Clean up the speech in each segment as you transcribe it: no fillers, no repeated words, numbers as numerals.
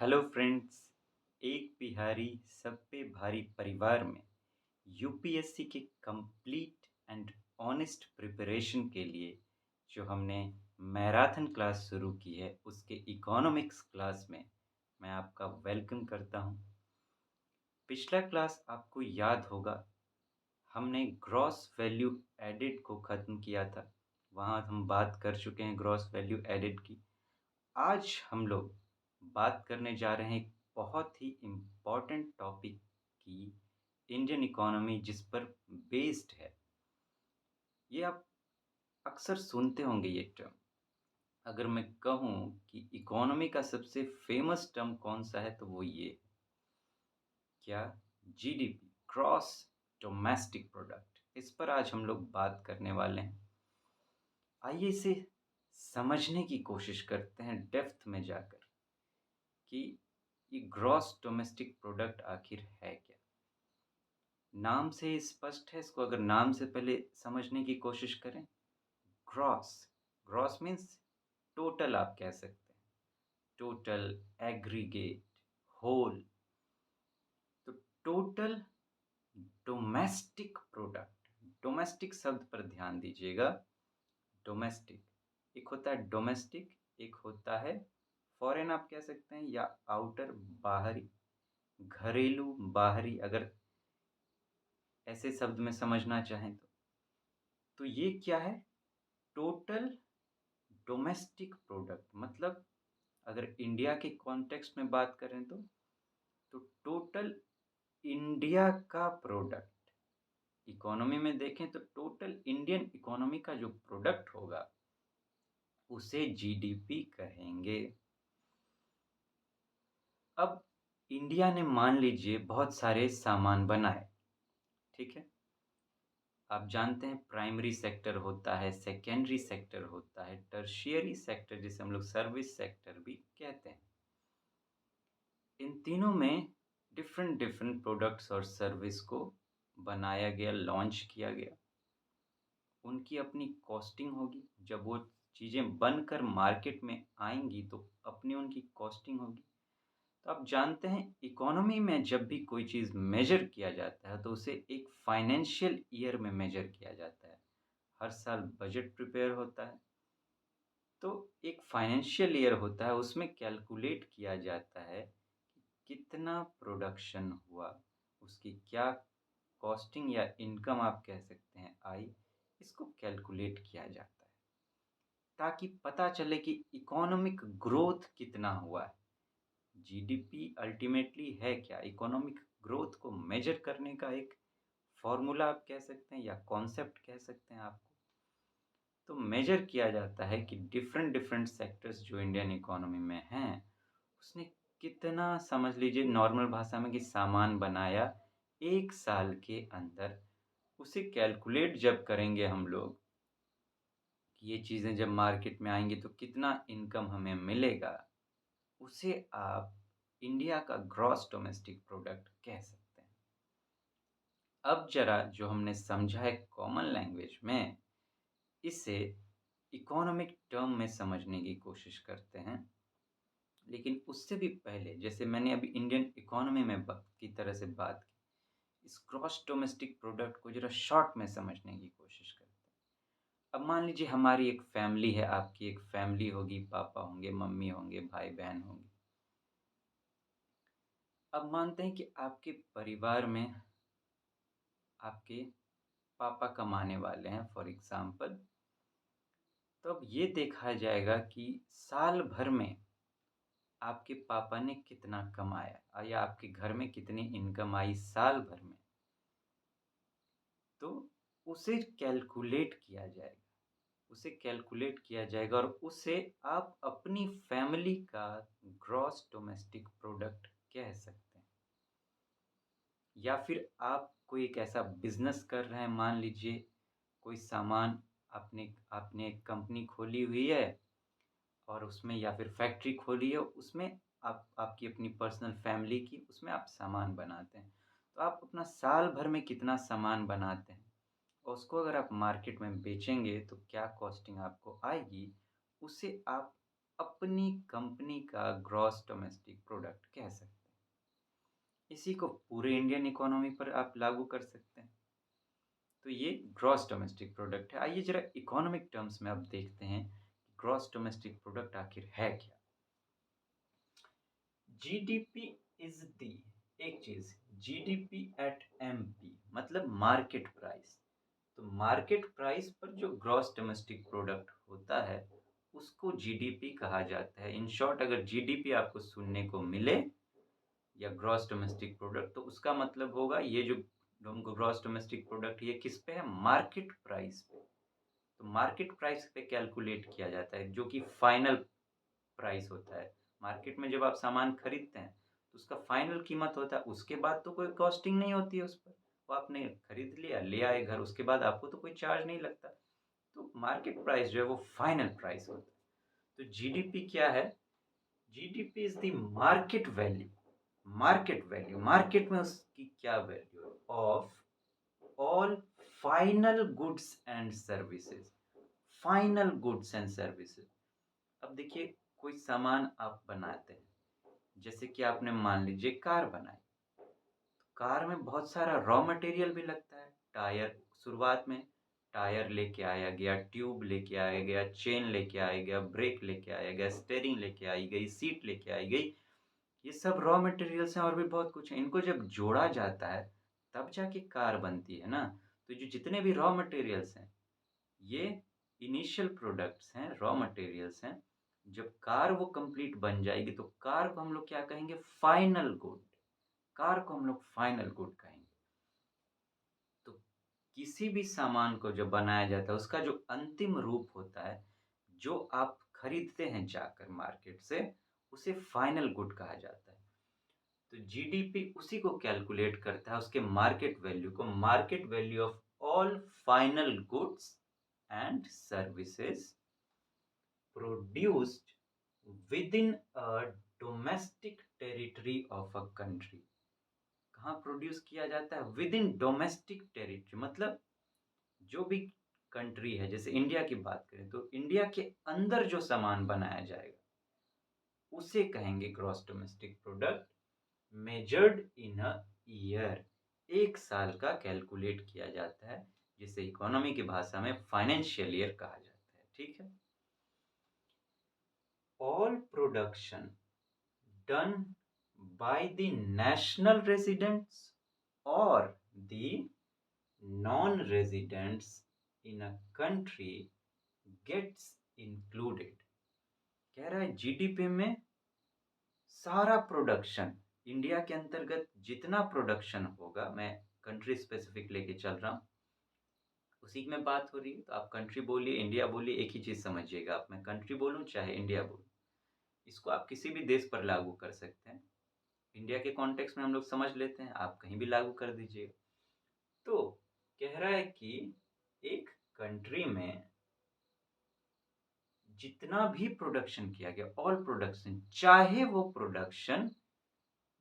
Hello friends. एक बिहारी सब पे भारी परिवार में यूपीएससी के कंप्लीट एंड ऑनेस्ट प्रिपरेशन के लिए जो हमने मैराथन क्लास शुरू की है उसके इकोनॉमिक्स क्लास में मैं आपका वेलकम करता हूं। पिछला क्लास आपको याद होगा, हमने ग्रॉस वैल्यू एडेड को ख़त्म किया था। वहां हम बात कर चुके हैं ग्रॉस वैल्यू एडेड की। आज हम लोग बात करने जा रहे हैं एक बहुत ही इम्पोर्टेंट टॉपिक की, इंडियन इकोनॉमी जिस पर बेस्ड है। ये आप अक्सर सुनते होंगे ये टर्म। अगर मैं कहूँ कि इकोनॉमी का सबसे फेमस टर्म कौन सा है तो वो ये है। क्या? GDP, gross domestic product. इस पर आज हम लोग बात करने वाले हैं। आइए इसे समझने की कोशिश करते हैं डेप्थ में जाकर कि ये ग्रॉस डोमेस्टिक प्रोडक्ट आखिर है क्या। नाम से ही स्पष्ट है, इसको अगर नाम से पहले समझने की कोशिश करें। ग्रॉस, ग्रॉस मीन्स टोटल, आप कह सकते हैं टोटल, एग्रीगेट, होल। तो टोटल डोमेस्टिक प्रोडक्ट, डोमेस्टिक शब्द पर ध्यान दीजिएगा। डोमेस्टिक, एक होता है डोमेस्टिक, एक होता है फॉरेन, आप कह सकते हैं, या आउटर, बाहरी, घरेलू, बाहरी, अगर ऐसे शब्द में समझना चाहें तो ये क्या है? टोटल डोमेस्टिक प्रोडक्ट मतलब, अगर इंडिया के कॉन्टेक्स्ट में बात करें तो टोटल इंडिया का प्रोडक्ट। इकोनॉमी में देखें तो टोटल इंडियन इकोनॉमी का जो प्रोडक्ट होगा उसे जीडीपी कहेंगे। अब इंडिया ने मान लीजिए बहुत सारे सामान बनाए, ठीक है। आप जानते हैं प्राइमरी सेक्टर होता है, सेकेंडरी सेक्टर होता है, टर्शियरी सेक्टर जिसे हम लोग सर्विस सेक्टर भी कहते हैं। इन तीनों में डिफरेंट डिफरेंट प्रोडक्ट्स और सर्विस को बनाया गया, लॉन्च किया गया। उनकी अपनी कॉस्टिंग होगी। जब वो चीज़ें बनकर मार्केट में आएंगी तो अपनी उनकी कॉस्टिंग होगी। तो आप जानते हैं इकोनॉमी में जब भी कोई चीज़ मेजर किया जाता है तो उसे एक फाइनेंशियल ईयर में मेजर किया जाता है। हर साल बजट प्रिपेयर होता है तो एक फाइनेंशियल ईयर होता है, उसमें कैलकुलेट किया जाता है कि कितना प्रोडक्शन हुआ, उसकी क्या कॉस्टिंग या इनकम आप कह सकते हैं आई, इसको कैलकुलेट किया जाता है ताकि पता चले कि इकोनॉमिक ग्रोथ कितना हुआ है। जीडीपी अल्टीमेटली है क्या? इकोनॉमिक ग्रोथ को मेजर करने का एक फॉर्मूला आप कह सकते हैं या कॉन्सेप्ट कह सकते हैं आपको। तो मेजर किया जाता है कि डिफरेंट डिफरेंट सेक्टर्स जो इंडियन इकोनॉमी में हैं उसने कितना, समझ लीजिए नॉर्मल भाषा में, कि सामान बनाया एक साल के अंदर। उसे कैलकुलेट जब करेंगे हम लोग कि ये चीज़ें जब मार्केट में आएंगी तो कितना इनकम हमें मिलेगा, उसे आप इंडिया का ग्रॉस डोमेस्टिक प्रोडक्ट कह सकते हैं। अब जरा जो हमने समझा है कॉमन लैंग्वेज में, इसे इकोनॉमिक टर्म में समझने की कोशिश करते हैं। लेकिन उससे भी पहले, जैसे मैंने अभी इंडियन इकोनॉमी में की तरह से बात की, इस ग्रॉस डोमेस्टिक प्रोडक्ट को जरा शॉर्ट में समझने की कोशिश करते हैं। अब मान लीजिए हमारी एक फैमिली है, आपकी एक फैमिली होगी, पापा होंगे, मम्मी होंगे, भाई बहन होंगे। अब मानते हैं कि आपके परिवार में आपके पापा कमाने वाले हैं फॉर एग्जाम्पल। तो अब ये देखा जाएगा कि साल भर में आपके पापा ने कितना कमाया या आपके घर में कितनी इनकम आई साल भर में। तो उसे कैलकुलेट किया जाएगा, उसे कैलकुलेट किया जाएगा और उसे आप अपनी फैमिली का ग्रॉस डोमेस्टिक प्रोडक्ट कह सकते हैं। या फिर आप कोई एक ऐसा बिजनेस कर रहे हैं, मान लीजिए कोई सामान, आपने आपने एक कंपनी खोली हुई है और उसमें, या फिर फैक्ट्री खोली है, उसमें आप आपकी अपनी पर्सनल फैमिली की, उसमें आप सामान बनाते हैं। तो आप अपना साल भर में कितना सामान बनाते हैं और उसको अगर आप मार्केट में बेचेंगे तो क्या कॉस्टिंग आपको आएगी, उसे आप अपनी कंपनी का ग्रॉस डोमेस्टिक प्रोडक्ट कह सकते हैं। इसी को पूरे इंडियन इकोनॉमी पर आप लागू कर सकते हैं। तो ये ग्रॉस डोमेस्टिक प्रोडक्ट है। आइए ज़रा इकोनॉमिक टर्म्स में अब देखते हैं कि ग्रॉस डोमेस्टिक प्रोडक्ट आखिर है क्या? जीडीपी इज़ दी एक चीज़ जीडीपी एट एमपी मतलब मार्केट प्राइस। तो मार्केट प्राइस पर जो ग्रॉस डोमेस्टिक प्रोडक्ट होता है उसको जीडीपी कहा जाता है। इन शॉर्ट अगर जीडीपी आपको सुनने को मिले या ग्रॉस डोमेस्टिक प्रोडक्ट तो उसका मतलब होगा ये जो ग्रॉस डोमेस्टिक प्रोडक्ट ये किस पे है? मार्केट प्राइस पे। तो मार्केट प्राइस पे कैलकुलेट किया जाता है जो कि फाइनल प्राइस होता है। मार्केट में जब आप सामान खरीदते हैं तो उसका फाइनल कीमत होता है, उसके बाद तो कोई कॉस्टिंग नहीं होती है उस पर। वो आपने खरीद लिया, ले आए घर, उसके बाद आपको तो कोई चार्ज नहीं लगता। तो मार्केट प्राइस जो है वो फाइनल प्राइस होता है। तो जीडीपी क्या है? GDP is the market value. Market में उसकी क्या वैल्यू है? Of all final goods and services. Final goods and services. अब देखिए कोई सामान आप बनाते हैं, जैसे कि आपने मान लीजिए कार बनाई। कार में बहुत सारा रॉ मटेरियल भी लगता है। टायर शुरुआत में टायर लेके आया गया, ट्यूब लेके आया गया, चेन लेके आया गया, ब्रेक लेके आया गया, स्टेयरिंग लेके आई गई, सीट लेके आई गई। ये सब रॉ मटेरियल्स हैं और भी बहुत कुछ है। इनको जब जोड़ा जाता है तब जाके कार बनती है ना। तो जो जितने भी रॉ मटेरियल्स हैं ये इनिशियल प्रोडक्ट्स हैं, रॉ मटेरियल्स हैं। जब कार वो कंप्लीट बन जाएगी तो कार को हम लोग क्या कहेंगे? Final good. कार को हम लोग फाइनल गुड कहेंगे। तो किसी भी सामान को जब बनाया जाता है उसका जो अंतिम रूप होता है जो आप खरीदते हैं जाकर मार्केट से उसे फाइनल गुड कहा जाता है। तो जीडीपी उसी को कैलकुलेट करता है, उसके मार्केट वैल्यू को। Market value of all final goods and services produced with in a domestic territory of a country. कहाँ प्रोड्यूस किया जाता है? विद इन डोमेस्टिक टेरिटरी मतलब जो भी कंट्री है, जैसे इंडिया की बात करें तो इंडिया के अंदर जो सामान बनाया जाएगा उसे कहेंगे gross domestic product measured in a year. एक साल का कैलकुलेट किया जाता है जिसे इकोनॉमी की भाषा में फाइनेंशियल ईयर कहा जाता है। ठीक है। All production done by the national residents और the non residents in a country gets included. कह रहा है जीडीपी में सारा प्रोडक्शन, इंडिया के अंतर्गत जितना प्रोडक्शन होगा, मैं कंट्री स्पेसिफिक लेके चल रहा हूँ, उसी में बात हो रही है। तो आप कंट्री बोलिए, इंडिया बोलिए, एक ही चीज़ समझिएगा आप। मैं कंट्री बोलूँ चाहे इंडिया बोलूँ, इसको आप किसी भी देश पर लागू कर सकते हैं। इंडिया के कॉन्टेक्स्ट में हम लोग समझ लेते हैं, आप कहीं भी लागू कर दीजिएगा। तो कह रहा है कि एक कंट्री में जितना भी प्रोडक्शन किया गया, ऑल प्रोडक्शन, चाहे वो प्रोडक्शन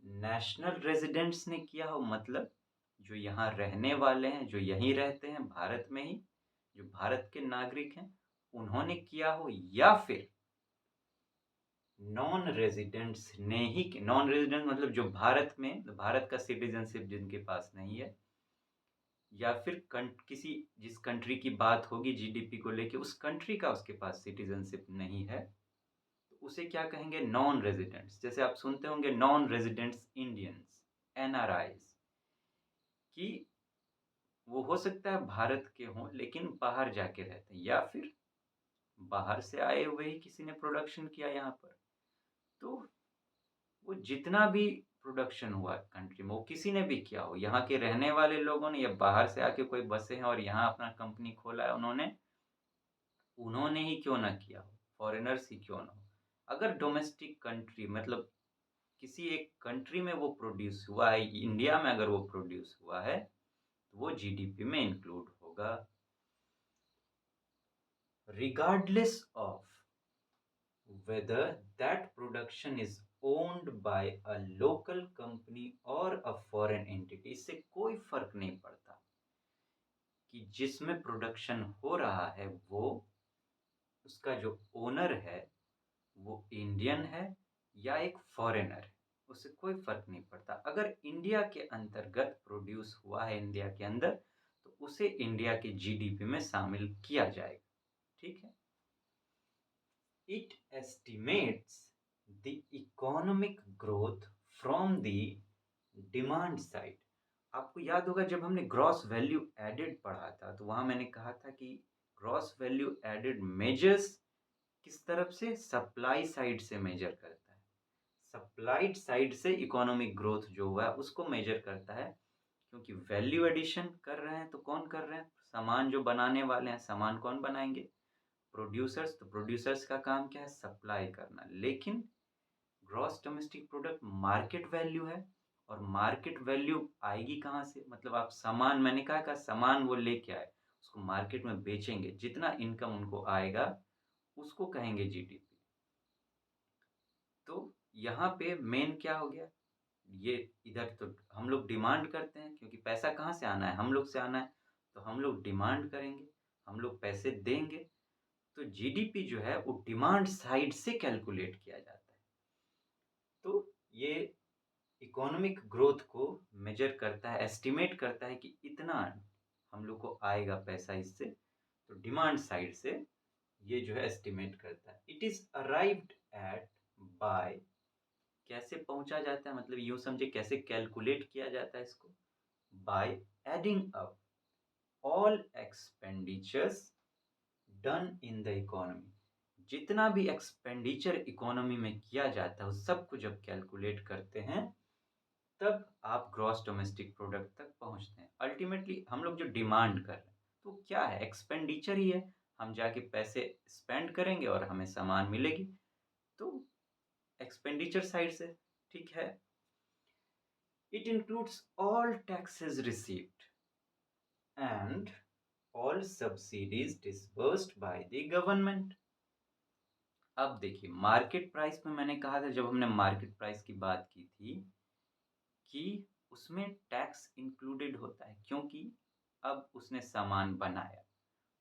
नेशनल रेजिडेंट्स ने किया हो, मतलब जो यहाँ रहने वाले हैं, जो यहीं रहते हैं भारत में ही, जो भारत के नागरिक हैं, उन्होंने किया हो, या फिर नॉन रेजिडेंट्स ने ही। नॉन रेजिडेंट मतलब जो भारत में, भारत का सिटीजनशिप जिनके पास नहीं है, या फिर किसी जिस कंट्री की बात होगी जीडीपी को लेके उस कंट्री का उसके पास सिटीजनशिप नहीं है, तो उसे क्या कहेंगे? Non residents. जैसे आप सुनते होंगे नॉन रेजिडेंट्स इंडियंस, एनआरआईज, कि वो हो सकता है भारत के हों लेकिन बाहर जाके रहते हैं, या फिर बाहर से आए हुए ही किसी ने प्रोडक्शन किया यहाँ पर। तो वो जितना भी प्रोडक्शन हुआ कंट्री में, वो किसी ने भी किया हो, यहाँ के रहने वाले लोगों ने या बाहर से आके कोई बसे हैं और यहाँ अपना कंपनी खोला है उन्होंने, उन्होंने ही क्यों ना किया हो, फॉरेनर्स ही क्यों ना हो। अगर डोमेस्टिक कंट्री मतलब किसी एक कंट्री में वो प्रोड्यूस हुआ है, इंडिया में अगर वो प्रोड्यूस हुआ है तो वो जीडीपी में इंक्लूड होगा। regardless of whether that production is owned by a local company or a foreign entity। इससे कोई फर्क नहीं पड़ता कि जिसमें प्रोडक्शन हो रहा है वो, उसका जो ओनर है वो इंडियन है या एक फॉरेनर है, उससे कोई फर्क नहीं पड़ता। अगर इंडिया के अंतर्गत प्रोड्यूस हुआ है इंडिया के अंदर, तो उसे इंडिया के जीडीपी में शामिल किया जाएगा। ठीक है। It estimates the economic growth from the demand side. आपको याद होगा जब हमने ग्रॉस वैल्यू एडेड पढ़ा था, तो वहां मैंने कहा था कि ग्रॉस वैल्यू एडेड मेजर्स किस तरफ से, सप्लाई साइड से मेजर करता है। सप्लाइड साइड से इकोनॉमिक ग्रोथ जो हुआ है उसको मेजर करता है, क्योंकि वैल्यू एडिशन कर रहे हैं तो कौन कर रहे हैं, सामान जो बनाने वाले हैं, सामान कौन बनाएंगे, प्रोड्यूसर्स। तो प्रोड्यूसर्स का काम क्या है, सप्लाई करना। लेकिन gross domestic product market value है, और मार्केट वैल्यू आएगी कहाँ से, मतलब आप सामान, मैंने कहा सामान वो लेके आए, उसको मार्केट में बेचेंगे, जितना इनकम उनको आएगा उसको कहेंगे जीडीपी। तो यहाँ पे मेन क्या हो गया, ये इधर तो हम लोग डिमांड करते हैं, क्योंकि पैसा कहाँ से आना है, हम लोग से आना है, तो हम लोग डिमांड करेंगे, हम लोग पैसे देंगे। तो जीडीपी जो है वो डिमांड साइड से कैलकुलेट किया जाता है। तो ये इकोनॉमिक ग्रोथ को मेजर करता है, एस्टिमेट करता है कि इतना हम लोग को आएगा पैसा इससे, तो डिमांड साइड से ये जो है एस्टिमेट करता है। It is arrived at by, कैसे पहुंचा जाता है, मतलब यूं समझे कैसे कैलकुलेट किया जाता है इसको, by adding up all expenditures done in the economy. जितना भी एक्सपेंडिचर इकोनॉमी में किया जाता है उस सब को जब कैलकुलेट करते हैं, तब आप ग्रॉस डोमेस्टिक प्रोडक्ट तक पहुंचते हैं। अल्टीमेटली हम लोग जो डिमांड कर रहे हैं तो क्या है, एक्सपेंडिचर ही है, हम जाके पैसे स्पेंड करेंगे और हमें सामान मिलेगी, तो एक्सपेंडिचर साइड से। ठीक है। It includes all taxes received and all subsidies disbursed by the government. अब देखिए मार्केट प्राइस में मैंने कहा था, जब हमने मार्केट प्राइस की बात की थी, कि उसमें टैक्स इंक्लूडेड होता है, क्योंकि अब उसने सामान बनाया,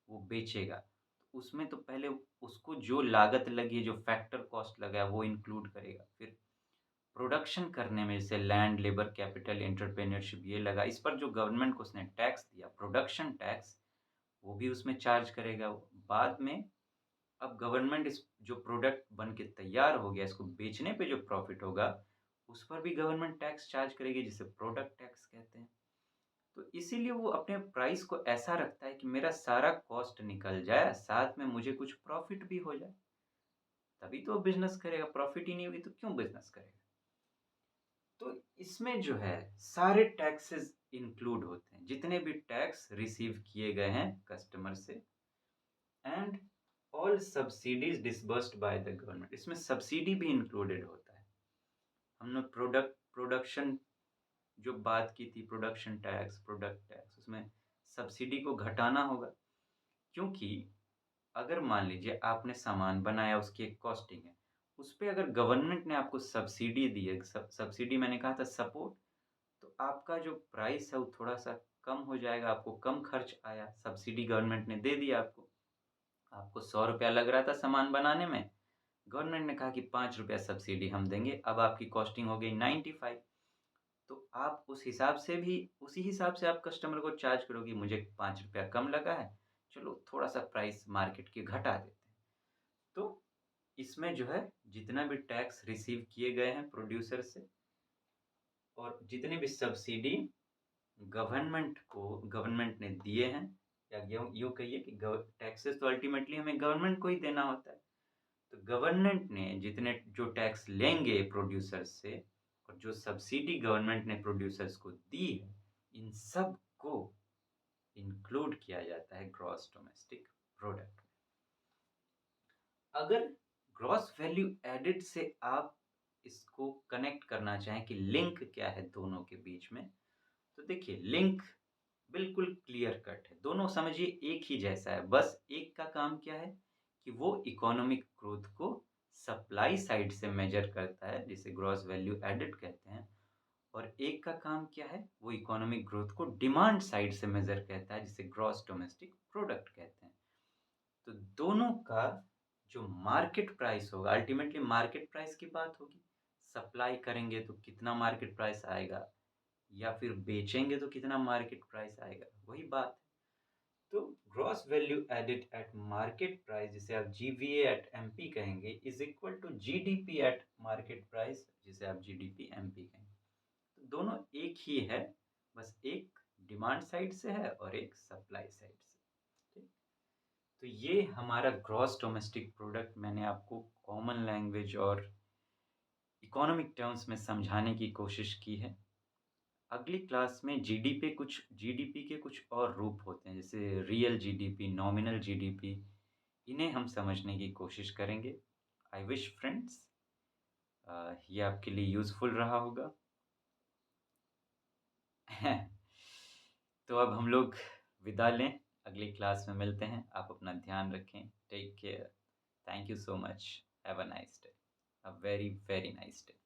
वो बेचेगा, तो उसमें तो पहले उसको जो लागत लगी है, जो फैक्टर कॉस्ट लगा है वो इंक्लूड करेगा। फिर प्रोडक्शन करने में जैसे लैंड, लेबर, कैपिटल, एंटरप्रेन्योरशिप ये लगा, इस पर जो गवर्नमेंट को उसने टैक्स दिया, प्रोडक्शन टैक्स, वो भी उसमें चार्ज करेगा वो। बाद में अब गवर्नमेंट इस जो प्रोडक्ट बन के तैयार हो गया, इसको बेचने पे जो प्रॉफिट होगा उस पर भी गवर्नमेंट टैक्स चार्ज करेगी, जिसे प्रोडक्ट टैक्स कहते हैं। तो इसीलिए वो अपने प्राइस को ऐसा रखता है कि मेरा सारा कॉस्ट निकल जाए, साथ में मुझे कुछ प्रॉफिट भी हो जाए, तभी तो बिजनेस करेगा। प्रॉफिट ही नहीं होगी तो क्यों बिजनेस करेगा। तो इसमें जो है सारे टैक्सेस इंक्लूड होते हैं, जितने भी टैक्स रिसीव किए गए हैं कस्टमर से, and all subsidies disbursed by the government. इसमें सब्सिडी भी इंक्लूडेड होता है। हमने प्रोडक्शन जो बात की थी, प्रोडक्शन टैक्स, प्रोडक्ट टैक्स, उसमें सब्सिडी को घटाना होगा, क्योंकि अगर मान लीजिए आपने सामान बनाया, उसकी एक कॉस्टिंग है, उस पे अगर गवर्नमेंट ने आपको सब्सिडी दी है, सब्सिडी मैंने कहा था सपोर्ट, तो आपका जो प्राइस है वो थोड़ा सा कम हो जाएगा, आपको कम खर्च आया, सब्सिडी गवर्नमेंट ने दे दिया आपको। आपको 100 रुपया लग रहा था सामान बनाने में, गवर्नमेंट ने कहा कि 5 रुपया सब्सिडी हम देंगे, अब आपकी कॉस्टिंग हो गई 95। तो आप उस हिसाब से भी, उसी हिसाब से आप कस्टमर को चार्ज करोगे, मुझे 5 रुपया कम लगा है, चलो थोड़ा सा प्राइस मार्केट के घटा देते हैं। तो इसमें जो है जितना भी टैक्स रिसीव किए गए हैं प्रोड्यूसर से, और जितने भी सब्सिडी गवर्नमेंट ने दिए हैं, या यूँ कहिए कि टैक्सेस तो अल्टीमेटली हमें गवर्नमेंट को ही देना होता है। तो गवर्नमेंट ने जितने जो टैक्स लेंगे प्रोड्यूसर से, और जो सब्सिडी गवर्नमेंट ने प्रोड्यूसर्स को दी है, इन सब को इंक्लूड किया जाता है ग्रॉस डोमेस्टिक प्रोडक्ट में। अगर ग्रॉस वैल्यू एडेड से आप इसको कनेक्ट करना चाहें कि लिंक क्या है दोनों के बीच में, तो देखिए लिंक बिल्कुल क्लियर कट है, दोनों समझिए एक ही जैसा है। बस एक का काम क्या है कि वो इकोनॉमिक ग्रोथ को सप्लाई साइड से मेजर करता है, जिसे ग्रॉस वैल्यू एडेड कहते हैं, और एक का काम क्या है, वो इकोनॉमिक ग्रोथ को डिमांड साइड से मेजर करता है, जिसे ग्रॉस डोमेस्टिक प्रोडक्ट कहते हैं। तो दोनों का जो मार्केट प्राइस होगा, अल्टीमेटली मार्केट प्राइस की बात होगी। सप्लाई करेंगे तो कितना मार्केट प्राइस आएगा, या फिर बेचेंगे तो कितना मार्केट प्राइस आएगा, वही बात है। तो gross value added at market price, जिसे आप जीवीए एट एमपी कहेंगे, is equal to GDP at market price, जिसे आप जीडीपी एमपी कहेंगे। तो दोनों एक ही है, बस एक डिमांड साइड से है और एक सप्लाई साइड से। ठीक, तो ये हमारा ग्रॉस डोमेस्टिक प्रोडक्ट मैंने आपको कॉमन लैंग्वेज और इकोनॉमिक टर्म्स में समझाने की कोशिश की है। अगली क्लास में जीडीपी के कुछ और रूप होते हैं, जैसे रियल जीडीपी, नॉमिनल जीडीपी, इन्हें हम समझने की कोशिश करेंगे। आई विश फ्रेंड्स ये आपके लिए यूज़फुल रहा होगा। तो अब हम लोग विदा लें, अगली क्लास में मिलते हैं। आप अपना ध्यान रखें, take care, thank you so much, have a nice day, a very very nice day.